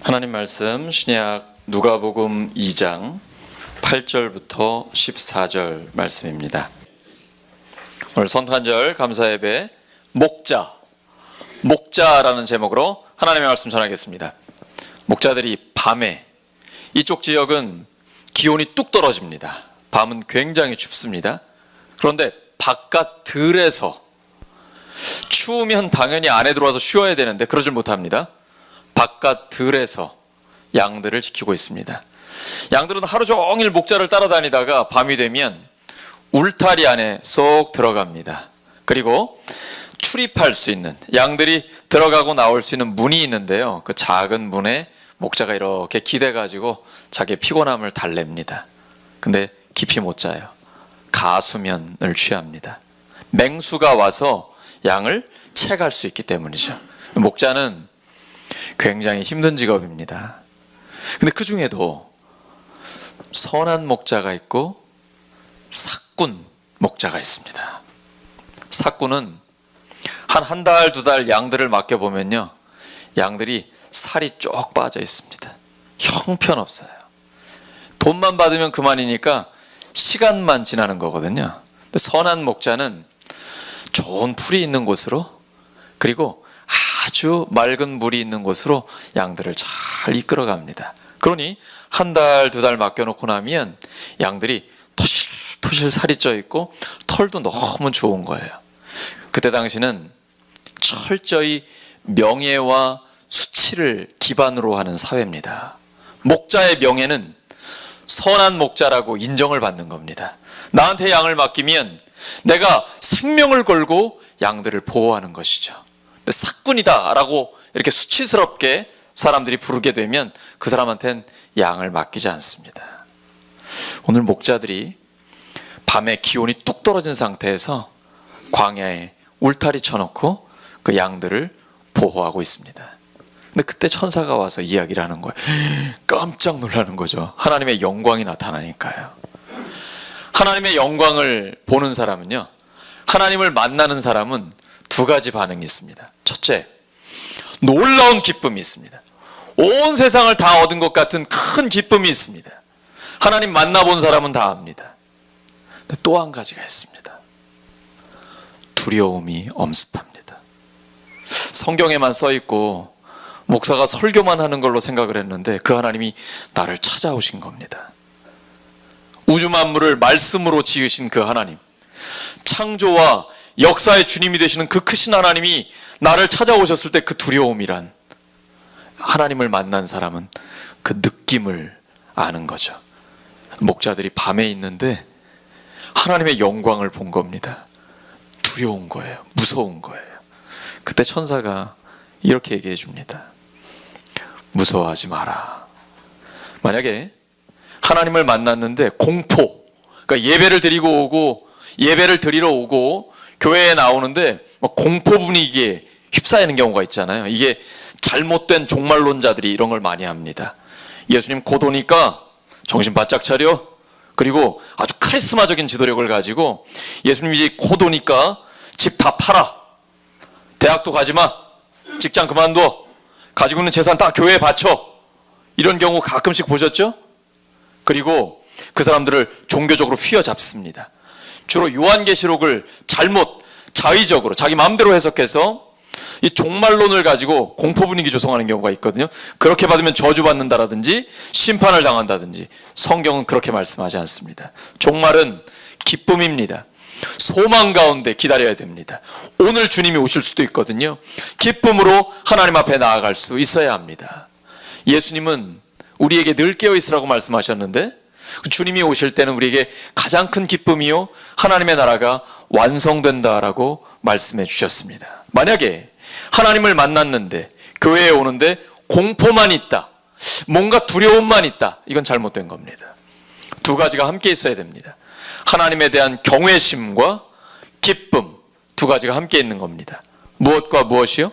하나님 말씀 신약 누가복음 2장 8절부터 14절 말씀입니다. 오늘 성탄절 감사예배 목자라는 제목으로 하나님의 말씀 전하겠습니다. 목자들이 밤에, 이쪽 지역은 기온이 뚝 떨어집니다. 밤은 굉장히 춥습니다. 그런데 바깥 들에서, 추우면 당연히 안에 들어와서 쉬어야 되는데 그러질 못합니다. 바깥 들에서 양들을 지키고 있습니다. 양들은 하루 종일 목자를 따라다니다가 밤이 되면 울타리 안에 쏙 들어갑니다. 그리고 출입할 수 있는, 양들이 들어가고 나올 수 있는 문이 있는데요, 그 작은 문에 목자가 이렇게 기대가지고 자기의 피곤함을 달랩니다. 근데 깊이 못 자요. 가수면을 취합니다. 맹수가 와서 양을 채갈 수 있기 때문이죠. 목자는 굉장히 힘든 직업입니다. 근데 그 중에도 선한 목자가 있고 삭군 목자가 있습니다. 삭군은 한 달, 두 달 양들을 맡겨보면요, 양들이 살이 쭉 빠져 있습니다. 형편없어요. 돈만 받으면 그만이니까 시간만 지나는 거거든요. 근데 선한 목자는 좋은 풀이 있는 곳으로, 그리고 아주 맑은 물이 있는 곳으로 양들을 잘 이끌어 갑니다. 그러니 한 달, 두 달 맡겨놓고 나면 양들이 토실토실 살이 쪄 있고 털도 너무 좋은 거예요. 그때 당시는 철저히 명예와 수치를 기반으로 하는 사회입니다. 목자의 명예는 선한 목자라고 인정을 받는 겁니다. 나한테 양을 맡기면 내가 생명을 걸고 양들을 보호하는 것이죠. 삭군이다 라고 이렇게 수치스럽게 사람들이 부르게 되면 그 사람한테는 양을 맡기지 않습니다. 오늘 목자들이 밤에 기온이 뚝 떨어진 상태에서 광야에 울타리 쳐놓고 그 양들을 보호하고 있습니다. 근데 그때 천사가 와서 이야기를 하는 거예요. 깜짝 놀라는 거죠. 하나님의 영광이 나타나니까요. 하나님의 영광을 보는 사람은요, 하나님을 만나는 사람은 두 가지 반응이 있습니다. 첫째, 놀라운 기쁨이 있습니다. 온 세상을 다 얻은 것 같은 큰 기쁨이 있습니다. 하나님 만나본 사람은 다 압니다. 또 한 가지가 있습니다. 두려움이 엄습합니다. 성경에만 써 있고 목사가 설교만 하는 걸로 생각을 했는데 그 하나님이 나를 찾아오신 겁니다. 우주 만물을 말씀으로 지으신 그 하나님, 창조와 역사의 주님이 되시는 그 크신 하나님이 나를 찾아오셨을 때 그 두려움이란, 하나님을 만난 사람은 그 느낌을 아는 거죠. 목자들이 밤에 있는데 하나님의 영광을 본 겁니다. 두려운 거예요. 무서운 거예요. 그때 천사가 이렇게 얘기해 줍니다. 무서워하지 마라. 만약에 하나님을 만났는데 공포, 그러니까 예배를 드리러 오고 교회에 나오는데 공포 분위기에 휩싸이는 경우가 있잖아요. 이게 잘못된 종말론자들이 이런 걸 많이 합니다. 예수님 곧 오니까 정신 바짝 차려. 그리고 아주 카리스마적인 지도력을 가지고 예수님이 곧 오니까 집 다 팔아. 대학도 가지 마. 직장 그만둬. 가지고 있는 재산 다 교회에 바쳐. 이런 경우 가끔씩 보셨죠? 그리고 그 사람들을 종교적으로 휘어잡습니다. 주로 요한계시록을 자의적으로 자기 마음대로 해석해서 이 종말론을 가지고 공포 분위기 조성하는 경우가 있거든요. 그렇게 받으면 저주받는다라든지 심판을 당한다든지, 성경은 그렇게 말씀하지 않습니다. 종말은 기쁨입니다. 소망 가운데 기다려야 됩니다. 오늘 주님이 오실 수도 있거든요. 기쁨으로 하나님 앞에 나아갈 수 있어야 합니다. 예수님은 우리에게 늘 깨어있으라고 말씀하셨는데, 주님이 오실 때는 우리에게 가장 큰 기쁨이요, 하나님의 나라가 완성된다라고 말씀해 주셨습니다. 만약에 하나님을 만났는데, 교회에 오는데 공포만 있다, 뭔가 두려움만 있다, 이건 잘못된 겁니다. 두 가지가 함께 있어야 됩니다. 하나님에 대한 경외심과 기쁨, 두 가지가 함께 있는 겁니다. 무엇과 무엇이요?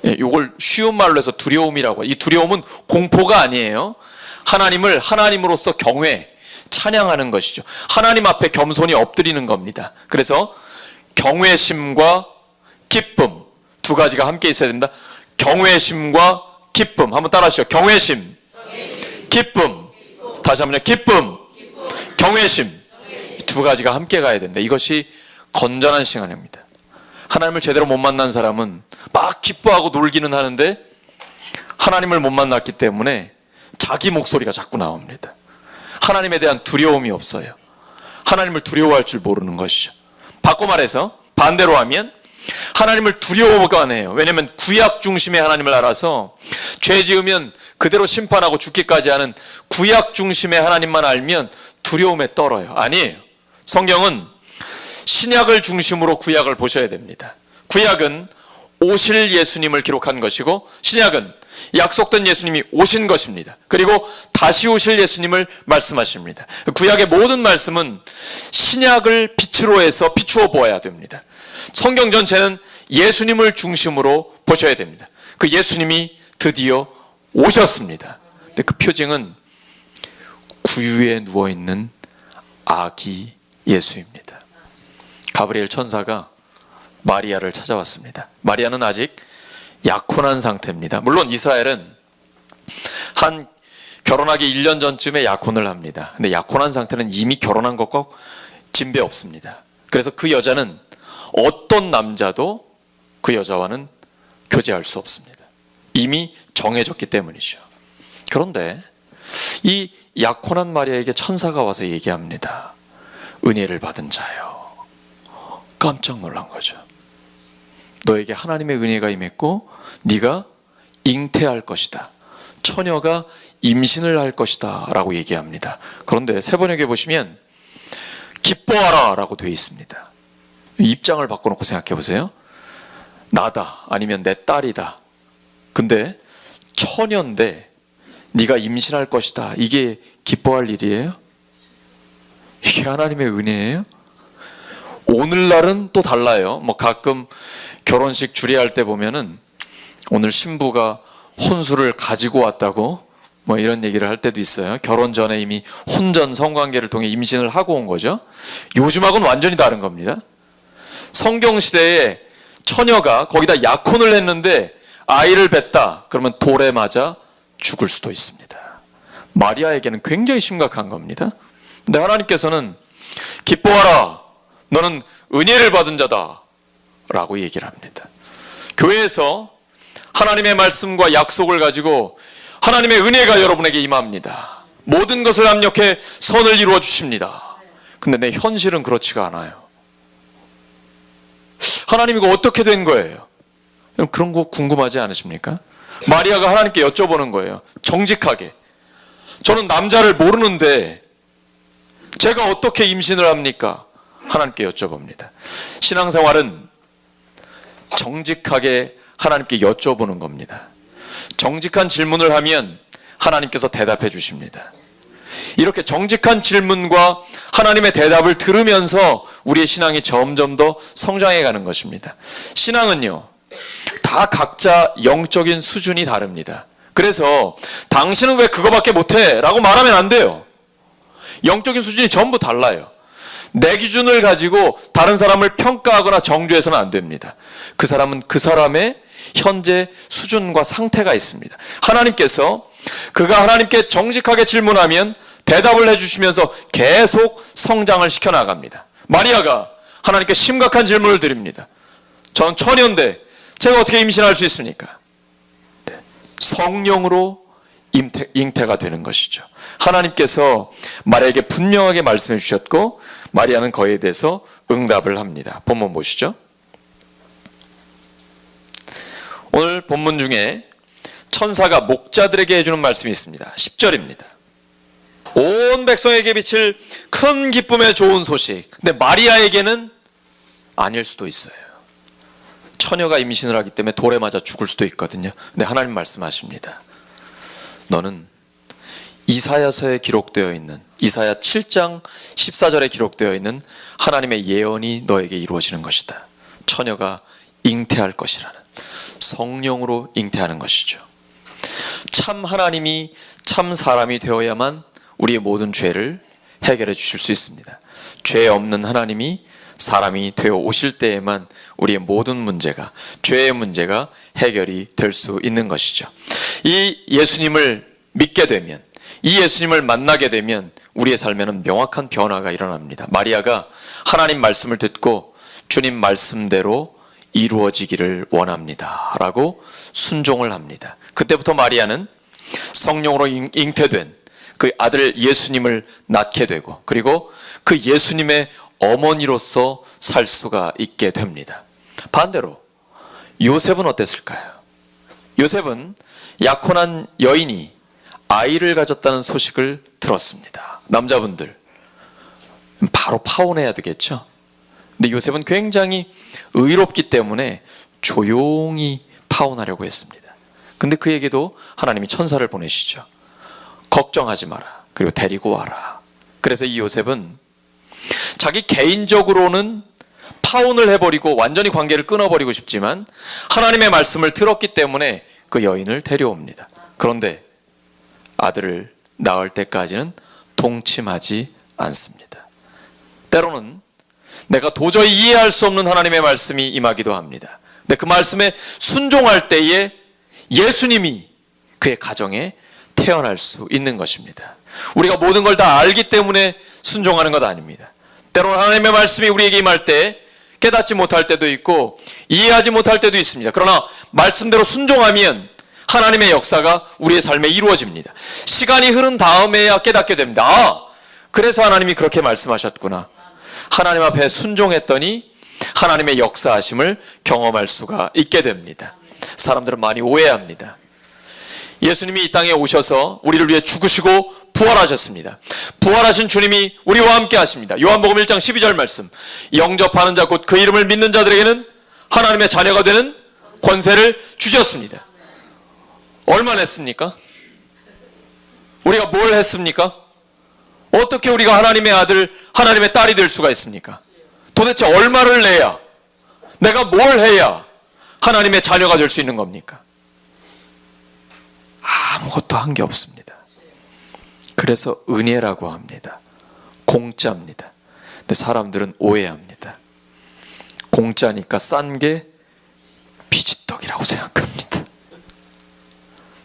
이걸 쉬운 말로 해서 두려움이라고. 이 두려움은 공포가 아니에요. 하나님을 하나님으로서 경외, 찬양하는 것이죠. 하나님 앞에 겸손히 엎드리는 겁니다. 그래서 경외심과 기쁨, 두 가지가 함께 있어야 된다. 경외심과 기쁨. 한번 따라하시죠. 경외심. 기쁨. 다시 한번요. 기쁨. 경외심. 두 가지가 함께 가야 된다. 이것이 건전한 시간입니다. 하나님을 제대로 못 만난 사람은 막 기뻐하고 놀기는 하는데 하나님을 못 만났기 때문에 자기 목소리가 자꾸 나옵니다. 하나님에 대한 두려움이 없어요. 하나님을 두려워할 줄 모르는 것이죠. 바꿔 말해서 반대로 하면 하나님을 두려워가 안 해요. 왜냐하면 구약 중심의 하나님을 알아서 죄 지으면 그대로 심판하고 죽기까지 하는 구약 중심의 하나님만 알면 두려움에 떨어요. 아니에요. 성경은 신약을 중심으로 구약을 보셔야 됩니다. 구약은 오실 예수님을 기록한 것이고 신약은 약속된 예수님이 오신 것입니다. 그리고 다시 오실 예수님을 말씀하십니다. 구약의 모든 말씀은 신약을 빛으로 해서 비추어 보아야 됩니다. 성경 전체는 예수님을 중심으로 보셔야 됩니다. 그 예수님이 드디어 오셨습니다. 근데 그 표징은 구유에 누워있는 아기 예수입니다. 가브리엘 천사가 마리아를 찾아왔습니다. 마리아는 아직 약혼한 상태입니다. 물론 이스라엘은 한 결혼하기 1년 전쯤에 약혼을 합니다. 근데 약혼한 상태는 이미 결혼한 것과 진배 없습니다. 그래서 그 여자는 어떤 남자도 그 여자와는 교제할 수 없습니다. 이미 정해졌기 때문이죠. 그런데 이 약혼한 마리아에게 천사가 와서 얘기합니다. 은혜를 받은 자요. 깜짝 놀란 거죠. 너에게 하나님의 은혜가 임했고 네가 잉태할 것이다. 처녀가 임신을 할 것이다 라고 얘기합니다. 그런데 세번역에 보시면 기뻐하라 라고 되어 있습니다. 입장을 바꿔놓고 생각해 보세요. 나다 아니면 내 딸이다. 근데 처녀인데 네가 임신할 것이다. 이게 기뻐할 일이에요? 이게 하나님의 은혜예요? 오늘날은 또 달라요. 뭐 가끔 결혼식 주례할 때 보면은 오늘 신부가 혼수를 가지고 왔다고 뭐 이런 얘기를 할 때도 있어요. 결혼 전에 이미 혼전 성관계를 통해 임신을 하고 온 거죠. 요즘하고는 완전히 다른 겁니다. 성경 시대에 처녀가 거기다 약혼을 했는데 아이를 뱉다 그러면 돌에 맞아 죽을 수도 있습니다. 마리아에게는 굉장히 심각한 겁니다. 근데 하나님께서는 기뻐하라 너는 은혜를 받은 자다 라고 얘기를 합니다. 교회에서 하나님의 말씀과 약속을 가지고 하나님의 은혜가 여러분에게 임합니다. 모든 것을 압력해 선을 이루어 주십니다. 근데 내 현실은 그렇지가 않아요. 하나님 이거 어떻게 된 거예요? 그런 거 궁금하지 않으십니까? 마리아가 하나님께 여쭤보는 거예요. 정직하게. 저는 남자를 모르는데 제가 어떻게 임신을 합니까? 하나님께 여쭤봅니다. 신앙생활은 정직하게 하나님께 여쭤보는 겁니다. 정직한 질문을 하면 하나님께서 대답해 주십니다. 이렇게 정직한 질문과 하나님의 대답을 들으면서 우리의 신앙이 점점 더 성장해 가는 것입니다. 신앙은요, 다 각자 영적인 수준이 다릅니다. 그래서 당신은 왜 그거밖에 못해? 라고 말하면 안 돼요. 영적인 수준이 전부 달라요. 내 기준을 가지고 다른 사람을 평가하거나 정죄해서는 안 됩니다. 그 사람은 그 사람의 현재 수준과 상태가 있습니다. 하나님께서 그가 하나님께 정직하게 질문하면 대답을 해주시면서 계속 성장을 시켜나갑니다. 마리아가 하나님께 심각한 질문을 드립니다. 전 처녀인데 제가 어떻게 임신할 수 있습니까? 네. 성령으로 잉태가 되는 것이죠. 하나님께서 마리아에게 분명하게 말씀해 주셨고 마리아는 거기에 대해서 응답을 합니다. 본문 보시죠. 오늘 본문 중에 천사가 목자들에게 해주는 말씀이 있습니다. 10절입니다. 온 백성에게 비칠 큰 기쁨의 좋은 소식. 근데 마리아에게는 아닐 수도 있어요. 처녀가 임신을 하기 때문에 돌에 맞아 죽을 수도 있거든요. 근데 하나님 말씀하십니다. 너는 이사야서에 기록되어 있는 이사야 7장 14절에 기록되어 있는 하나님의 예언이 너에게 이루어지는 것이다. 처녀가 잉태할 것이라는, 성령으로 잉태하는 것이죠. 참 하나님이 참 사람이 되어야만 우리의 모든 죄를 해결해 주실 수 있습니다. 죄 없는 하나님이 사람이 되어 오실 때에만 우리의 모든 문제가, 죄의 문제가 해결이 될 수 있는 것이죠. 이 예수님을 믿게 되면, 이 예수님을 만나게 되면 우리의 삶에는 명확한 변화가 일어납니다. 마리아가 하나님 말씀을 듣고 주님 말씀대로 이루어지기를 원합니다 라고 순종을 합니다. 그때부터 마리아는 성령으로 잉태된 그 아들 예수님을 낳게 되고, 그리고 그 예수님의 어머니로서 살 수가 있게 됩니다. 반대로 요셉은 어땠을까요? 요셉은 약혼한 여인이 아이를 가졌다는 소식을 들었습니다. 남자분들 바로 파혼해야 되겠죠. 근데 요셉은 굉장히 의롭기 때문에 조용히 파혼하려고 했습니다. 근데 그에게도 하나님이 천사를 보내시죠. 걱정하지 마라. 그리고 데리고 와라. 그래서 이 요셉은 자기 개인적으로는 파혼을 해버리고 완전히 관계를 끊어버리고 싶지만 하나님의 말씀을 들었기 때문에 그 여인을 데려옵니다. 그런데 아들을 낳을 때까지는 동침하지 않습니다. 때로는 내가 도저히 이해할 수 없는 하나님의 말씀이 임하기도 합니다. 근데 그 말씀에 순종할 때에 예수님이 그의 가정에 태어날 수 있는 것입니다. 우리가 모든 걸 다 알기 때문에 순종하는 것 아닙니다. 때로는 하나님의 말씀이 우리에게 임할 때 깨닫지 못할 때도 있고 이해하지 못할 때도 있습니다. 그러나 말씀대로 순종하면 하나님의 역사가 우리의 삶에 이루어집니다. 시간이 흐른 다음에야 깨닫게 됩니다. 아, 그래서 하나님이 그렇게 말씀하셨구나. 하나님 앞에 순종했더니 하나님의 역사하심을 경험할 수가 있게 됩니다. 사람들은 많이 오해합니다. 예수님이 이 땅에 오셔서 우리를 위해 죽으시고 부활하셨습니다. 부활하신 주님이 우리와 함께 하십니다. 요한복음 1장 12절 말씀, 영접하는 자 곧 그 이름을 믿는 자들에게는 하나님의 자녀가 되는 권세를 주셨습니다. 얼마나 했습니까? 우리가 뭘 했습니까? 어떻게 우리가 하나님의 아들, 하나님의 딸이 될 수가 있습니까? 도대체 얼마를 내야, 내가 뭘 해야 하나님의 자녀가 될 수 있는 겁니까? 아무것도 한 게 없습니다. 그래서 은혜라고 합니다. 공짜입니다. 근데 사람들은 오해합니다. 공짜니까 싼 게 비지떡이라고 생각합니다.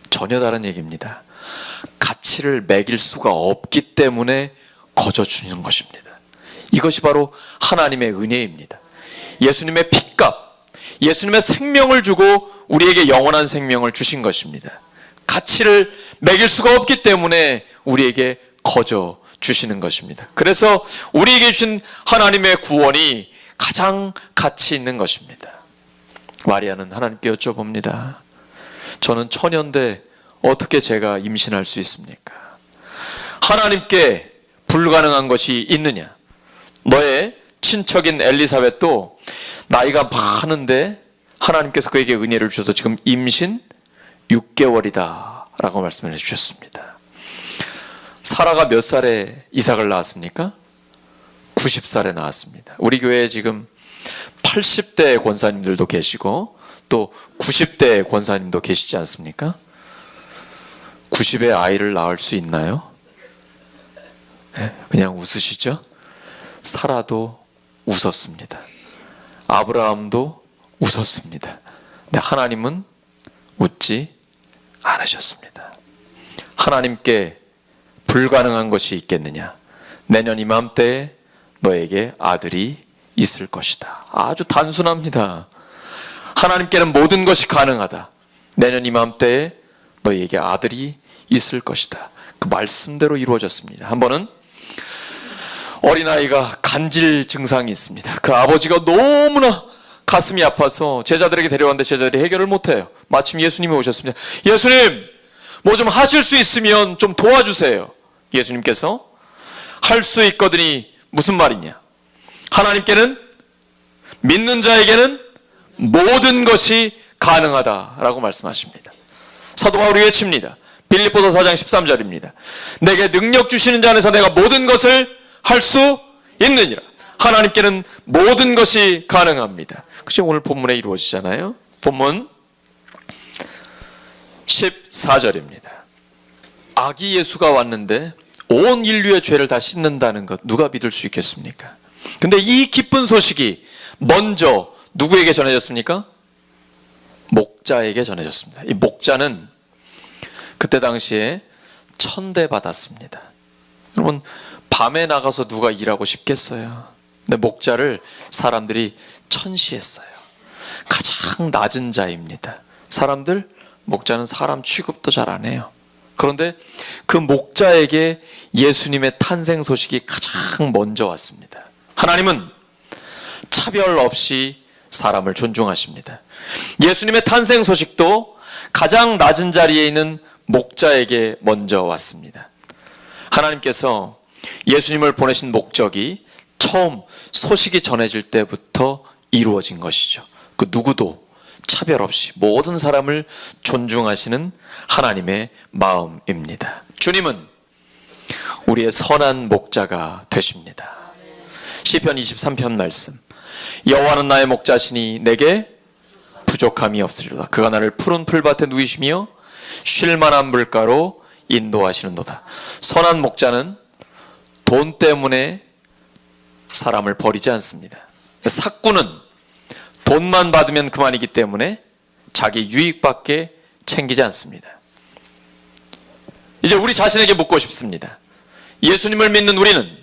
전혀 다른 얘기입니다. 가치를 매길 수가 없기 때문에 거저 주는 것입니다. 이것이 바로 하나님의 은혜입니다. 예수님의 핏값, 예수님의 생명을 주고 우리에게 영원한 생명을 주신 것입니다. 가치를 매길 수가 없기 때문에 우리에게 거저 주시는 것입니다. 그래서 우리에게 주신 하나님의 구원이 가장 가치 있는 것입니다. 마리아는 하나님께 여쭤봅니다. 저는 처녀인데 어떻게 제가 임신할 수 있습니까? 하나님께 불가능한 것이 있느냐? 너의 친척인 엘리사벳도 나이가 많은데 하나님께서 그에게 은혜를 주셔서 지금 임신 6개월이다 라고 말씀을 해주셨습니다. 사라가 몇 살에 이삭을 낳았습니까? 90살에 낳았습니다. 우리 교회에 지금 80대 권사님들도 계시고 또 90대 권사님도 계시지 않습니까? 90의 아이를 낳을 수 있나요? 네, 그냥 웃으시죠? 사라도 웃었습니다. 아브라함도 웃었습니다. 근데 하나님은 웃지 않으셨습니다. 하나님께 불가능한 것이 있겠느냐? 내년 이맘때에 너에게 아들이 있을 것이다. 아주 단순합니다. 하나님께는 모든 것이 가능하다. 내년 이맘때에 너에게 아들이 있을 것이다. 그 말씀대로 이루어졌습니다. 한 번은 어린아이가 간질 증상이 있습니다. 그 아버지가 너무나 가슴이 아파서 제자들에게 데려왔는데 제자들이 해결을 못해요. 마침 예수님이 오셨습니다. 예수님, 뭐 좀 하실 수 있으면 좀 도와주세요. 예수님께서 할 수 있거든이 무슨 말이냐? 하나님께는, 믿는 자에게는 모든 것이 가능하다라고 말씀하십니다. 사도 바울이 외칩니다. 빌립보서 4장 13절입니다. 내게 능력 주시는 자 안에서 내가 모든 것을 할 수 있느니라. 하나님께는 모든 것이 가능합니다. 그것이 오늘 본문에 이루어지잖아요. 본문 14절입니다. 아기 예수가 왔는데 온 인류의 죄를 다 씻는다는 것 누가 믿을 수 있겠습니까? 근데 이 기쁜 소식이 먼저 누구에게 전해졌습니까? 목자에게 전해졌습니다. 이 목자는 그때 당시에 천대받았습니다. 여러분, 밤에 나가서 누가 일하고 싶겠어요? 근데 목자를 사람들이 천시했어요. 가장 낮은 자입니다. 사람들, 목자는 사람 취급도 잘 안 해요. 그런데 그 목자에게 예수님의 탄생 소식이 가장 먼저 왔습니다. 하나님은 차별 없이 사람을 존중하십니다. 예수님의 탄생 소식도 가장 낮은 자리에 있는 목자에게 먼저 왔습니다. 하나님께서 예수님을 보내신 목적이 처음 소식이 전해질 때부터 이루어진 것이죠. 그 누구도 차별 없이 모든 사람을 존중하시는 하나님의 마음입니다. 주님은 우리의 선한 목자가 되십니다. 시편 23편 말씀, 여호와는 나의 목자시니 내게 부족함이 없으리로다. 그가 나를 푸른 풀밭에 누이시며 쉴 만한 물가로 인도하시는도다. 선한 목자는 돈 때문에 사람을 버리지 않습니다. 삭구는 돈만 받으면 그만이기 때문에 자기 유익밖에 챙기지 않습니다. 이제 우리 자신에게 묻고 싶습니다. 예수님을 믿는 우리는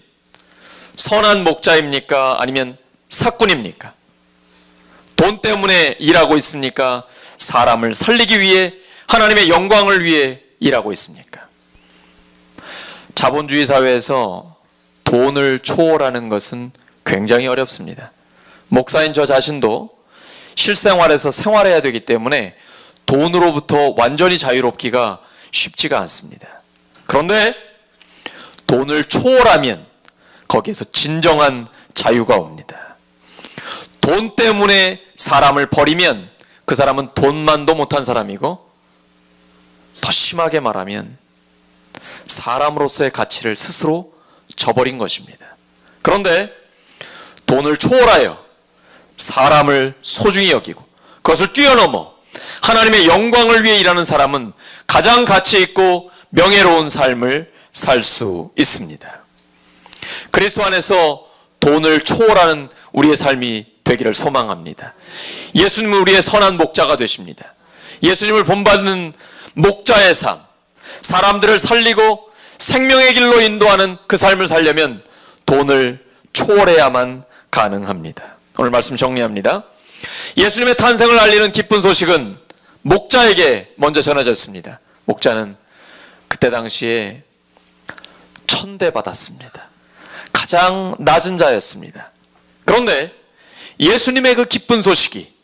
선한 목자입니까? 아니면 삭군입니까? 돈 때문에 일하고 있습니까? 사람을 살리기 위해, 하나님의 영광을 위해 일하고 있습니까? 자본주의 사회에서 돈을 초월하는 것은 굉장히 어렵습니다. 목사인 저 자신도 실생활에서 생활해야 되기 때문에 돈으로부터 완전히 자유롭기가 쉽지가 않습니다. 그런데 돈을 초월하면 거기에서 진정한 자유가 옵니다. 돈 때문에 사람을 버리면 그 사람은 돈만도 못한 사람이고, 더 심하게 말하면 사람으로서의 가치를 스스로 저버린 것입니다. 그런데 돈을 초월하여 사람을 소중히 여기고 그것을 뛰어넘어 하나님의 영광을 위해 일하는 사람은 가장 가치 있고 명예로운 삶을 살 수 있습니다. 그리스도 안에서 돈을 초월하는 우리의 삶이 되기를 소망합니다. 예수님은 우리의 선한 목자가 되십니다. 예수님을 본받는 목자의 삶, 사람들을 살리고 생명의 길로 인도하는 그 삶을 살려면 돈을 초월해야만 가능합니다. 오늘 말씀 정리합니다. 예수님의 탄생을 알리는 기쁜 소식은 목자에게 먼저 전해졌습니다. 목자는 그때 당시에 천대받았습니다. 가장 낮은 자였습니다. 그런데 예수님의 그 기쁜 소식이,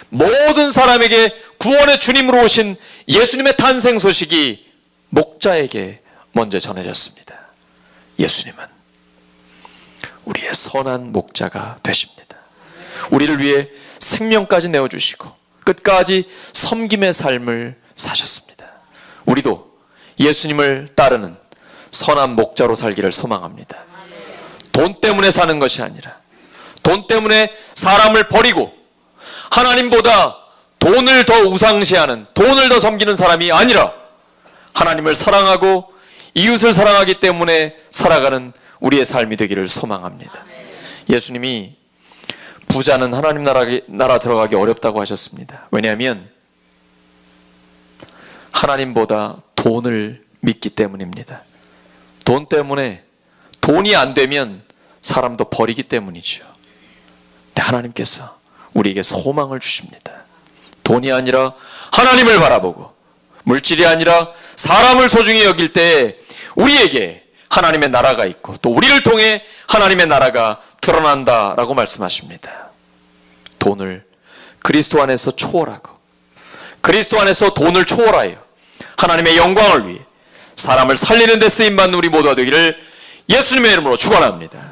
모든 사람에게 구원의 주님으로 오신 예수님의 탄생 소식이 목자에게 먼저 전해졌습니다. 예수님은 우리의 선한 목자가 되십니다. 우리를 위해 생명까지 내어주시고 끝까지 섬김의 삶을 사셨습니다. 우리도 예수님을 따르는 선한 목자로 살기를 소망합니다. 돈 때문에 사는 것이 아니라, 돈 때문에 사람을 버리고 하나님보다 돈을 더 우상시하는, 돈을 더 섬기는 사람이 아니라 하나님을 사랑하고 이웃을 사랑하기 때문에 살아가는 우리의 삶이 되기를 소망합니다. 예수님이 부자는 하나님 나라 들어가기 어렵다고 하셨습니다. 왜냐하면 하나님보다 돈을 믿기 때문입니다. 돈 때문에, 돈이 안 되면 사람도 버리기 때문이죠. 근데 하나님께서 우리에게 소망을 주십니다. 돈이 아니라 하나님을 바라보고, 물질이 아니라 사람을 소중히 여길 때 우리에게 하나님의 나라가 있고 또 우리를 통해 하나님의 나라가 드러난다라고 말씀하십니다. 돈을 그리스도 안에서 초월하고, 그리스도 안에서 돈을 초월하여 하나님의 영광을 위해 사람을 살리는 데 쓰임받는 우리 모두가 되기를 예수님의 이름으로 축원합니다.